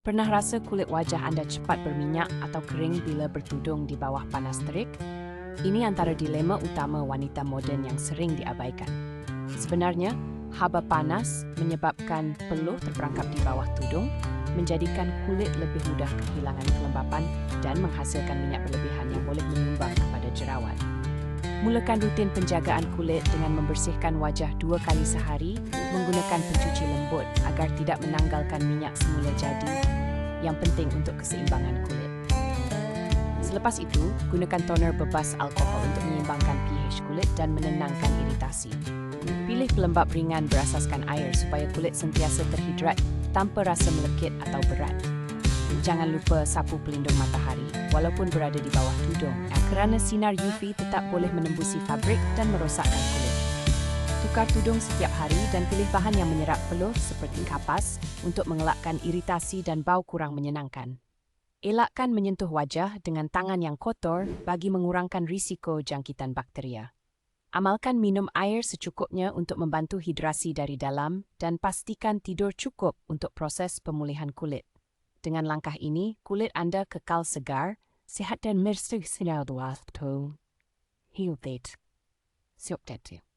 Pernah rasa kulit wajah anda cepat berminyak atau kering bila bertudung di bawah panas terik? Ini antara dilema utama wanita moden yang sering diabaikan. Sebenarnya, haba panas menyebabkan peluh terperangkap di bawah tudung, menjadikan kulit lebih mudah kehilangan kelembapan dan menghasilkan minyak berlebihan yang boleh menyumbang kepada jerawat. Mulakan rutin penjagaan kulit dengan membersihkan wajah 2 kali sehari menggunakan pencuci lembut agar tidak menanggalkan minyak semula jadi yang penting untuk keseimbangan kulit. Selepas itu, gunakan toner bebas alkohol untuk menyeimbangkan pH kulit dan menenangkan iritasi. Pilih pelembap ringan berasaskan air supaya kulit sentiasa terhidrat tanpa rasa melekit atau berat. Jangan lupa sapu pelindung matahari walaupun berada di bawah tudung kerana sinar UV tetap boleh menembusi fabrik dan merosakkan kulit. Tukar tudung setiap hari dan pilih bahan yang menyerap peluh seperti kapas untuk mengelakkan iritasi dan bau kurang menyenangkan. Elakkan menyentuh wajah dengan tangan yang kotor bagi mengurangkan risiko jangkitan bakteria. Amalkan minum air secukupnya untuk membantu hidrasi dari dalam dan pastikan tidur cukup untuk proses pemulihan kulit. Dengan langkah ini, kulit anda kekal segar, sihat dan bersih sinar waktu. Hidup. Siap.